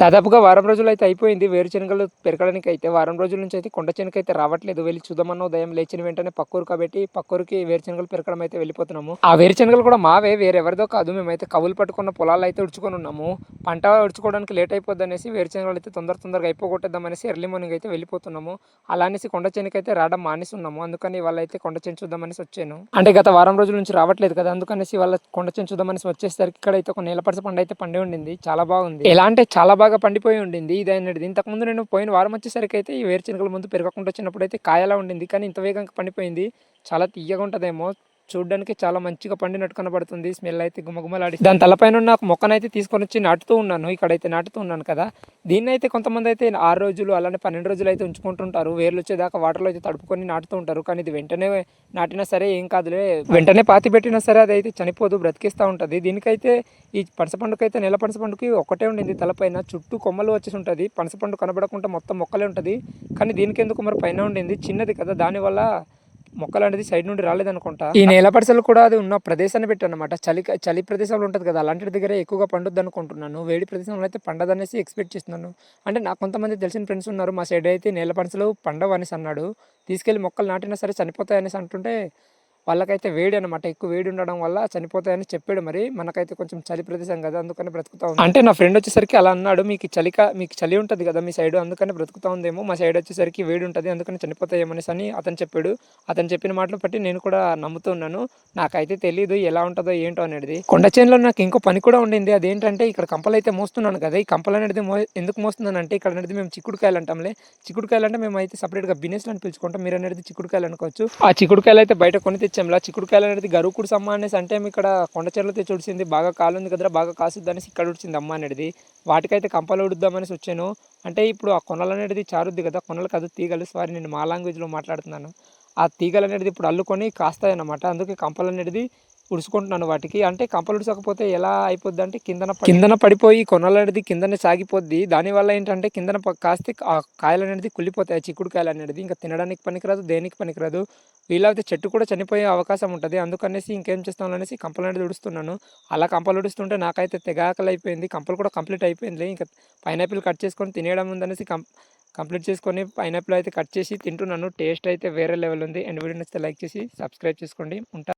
దాదాపుగా వారం రోజులైతే అయిపోయింది వేరుశనగలు పెరగడానికైతే. వారం రోజుల నుంచి అయితే కొండ చేనుకైతే రావట్లేదు. వెళ్లి చూద్దామన్న ఉదయం లేచిన వెంటనే పక్కూరు కాబట్టి పక్కూరికి వేరుశనగలు పెరగడం అయితే వెళ్ళిపోతున్నాము. ఆ వేరుశనగలు కూడా మావే, వేరెవరిదో కాదు. మేమైతే కవులు పట్టుకున్న పొలాలైతే ఉడుచుకొని ఉన్నాము. పంట ఉడుచుకోవడానికి లేట్ అయిపోద్దనేసి వేరుశనగలు అయితే తొందరగా అయిపోగొట్టేద్దామనేసి ఎర్లీ మార్నింగ్ అయితే వెళ్ళిపోతున్నాము. అలా అనేసి కొండ చేనుకైతే రావడం మానేస్తున్నాము. అందుకని ఇవాళైతే కొండ చేను చూద్దామనేసి వచ్చాను. అంటే గత వారం రోజుల నుంచి రావట్లేదు కదా, అందుకనేసి వాళ్ళ కొండ చేను చూద్దామనేసి వచ్చేసరికి ఇక్కడైతే ఒక నీలపరస పండు అయితే పండి ఉండింది. చాలా బాగుంది. ఎలా అంటే చాలా బాగా పండిపోయి ఉండింది ఇది అనేది. ఇంతకుముందు నేను పోయిన వారం వచ్చేసరికి అయితే ఈ వేరుశనగల ముందు పెరగకుండా వచ్చినప్పుడు అయితే కాయలా ఉండింది, కానీ ఇంత వేగంగా పండిపోయింది. చాలా తీయగా ఉంటుందేమో, చూడడానికి చాలా మంచిగా పండినట్టు కనబడుతుంది. స్మెల్ అయితే గుమగుమలాడి దాని తలపైన ఉన్న మొక్కనైతే తీసుకొని వచ్చి నాటుతూ ఉన్నాను. ఇక్కడైతే నాటుతూ ఉన్నాను కదా, దీన్ని అయితే కొంతమంది అయితే 6 రోజులు అలానే 12 రోజులు అయితే ఉంచుకుంటుంటారు. వేర్లు వచ్చేదాకా వాటర్లో అయితే తడుపుకొని నాటుతూ ఉంటారు. కానీ ఇది వెంటనే నాటినా సరే ఏం కాదులే, వెంటనే పాతి పెట్టినా సరే అది అయితే చనిపోదు, బ్రతికిస్తూ ఉంటుంది. దీనికైతే ఈ పనసపండుకైతే నెల పనసపండుకి ఒక్కటే ఉండింది తలపైన, చుట్టూ కొమ్మలు వచ్చేసి ఉంటుంది. పనసపండు కనబడకుండా మొత్తం మొక్కలే ఉంటుంది. కానీ దీనికి ఎందుకు మరి పైన ఉండింది, చిన్నది కదా, దానివల్ల మొక్కలు అనేది సైడ్ నుండి రాలేదనుకుంటా. ఈ నేల పరిసలు కూడా అది ఉన్న ప్రదేశాన్ని పెట్టానమాట. చలి ప్రదేశంలో ఉంటుంది కదా, అలాంటి దగ్గర ఎక్కువగా పండుద్ది అనుకుంటున్నాను. వేడి ప్రదేశంలో అయితే పండదనేసి ఎక్స్పెక్ట్ చేస్తున్నాను. అంటే నాకు కొంతమంది తెలిసిన ఫ్రెండ్స్ ఉన్నారు, మా సైడ్ అయితే నేల పనసలు పండవు అనేసి అన్నాడు. తీసుకెళ్లి మొక్కలు నాటినా సరే చనిపోతాయి అనేసి అంటుంటే, వాళ్ళకైతే వేడి అనమాట, ఎక్కువ వేడి ఉండడం వల్ల చనిపోతాయని చెప్పాడు. మరి మనకైతే కొంచెం చలి ప్రదేశం కదా, అందుకని బ్రతుకుతా ఉంది. అంటే నా ఫ్రెండ్ వచ్చేసరికి అలా అన్నాడు, మీకు చలి ఉంటుంది కదా మీ సైడ్, అందుకని బ్రతుకుతా ఉందేమో. మా సైడ్ వచ్చేసరికి వేడి ఉంటుంది, అందుకని చనిపోతాయేమనేసి అని అతను చెప్పాడు. అతను చెప్పిన మాటలు బట్టి నేను కూడా నమ్ముతున్నాను. నాకైతే తెలియదు ఎలా ఉంటుందో ఏంటో అనేది. కొండ చేనులో నాకు ఇంకో పని కూడా ఉండింది. అదేంటంటే ఇక్కడ కంపలు అయితే మోస్తున్నాను కదా, ఈ కంపలు అనేది ఎందుకు మోస్తున్నానంటే ఇక్కడ అనేది మేము చిక్కుడుకాయలు అంటాంలే. చిక్కుడుకాయలు అంటే మేము అయితే సపరేట్గా బిజినెస్ అని పిలుచుకుంటాం. మీరు అనేది చిక్కుడుకాయలు అనుకోవచ్చు. ఆ చిక్కుడుకాయలు అయితే బయట కొని తెచ్చాంలా. చిక్కుడుకాయలు అనేది గరుకుడు అమ్మ అనేసి, అంటే ఇక్కడ కొండ చెర్లతో చూడిసింది బాగా కాలు ఉంది కదరా, బాగా కాసుద్ది అనేసి ఇక్కడ ఉడిచింది అమ్మ అనేది. వాటికైతే కంపలు ఉడుద్దామనేసి వచ్చాను. అంటే ఇప్పుడు ఆ కొనలు అనేది చారుద్ది కదా, కొనలు కాదు తీగలు, సారీ నేను మా లాంగ్వేజ్లో మాట్లాడుతున్నాను. ఆ తీగలు అనేది ఇప్పుడు అల్లుకొని కాస్తాయి అన్నమాట. అందుకే కంపలు అనేది ఉడుచుకుంటున్నాను వాటికి. అంటే కంపలు ఉడచకపోతే ఎలా అయిపోద్ది అంటే కిందన పడిపోయి కొనలు అనేది కిందనే సాగిపోద్ది. దానివల్ల ఏంటంటే కిందన కాస్తే ఆ కాయలు అనేది కుళ్ళిపోతాయి, చిక్కుడు కాయలు అనేది. ఇంకా తినడానికి పనికిరాదు, దేనికి పనికిరాదు. వీలైతే చెట్టు కూడా చనిపోయే అవకాశం ఉంటుంది. అందుకనేసి ఇంకేం చేస్తాం అనేసి కంపలు అనేది ఉడుస్తున్నాను. అలా కంపలు ఉడుస్తుంటే నాకైతే తెగ ఆకలి అయిపోయింది. కంపలు కూడా కంప్లీట్ అయిపోయింది. ఇంకా పైనాపిల్ కట్ చేసుకొని తినేయడం ఉందనేసి కంప్లీట్ చేసుకొని పైనాపిల్ అయితే కట్ చేసి తింటున్నాను. టేస్ట్ అయితే వేరే లెవెల్ ఉంది. అండ్ వీడియో నచ్చితే లైక్ చేసి సబ్స్క్రైబ్ చేసుకోండి. ఉంటా.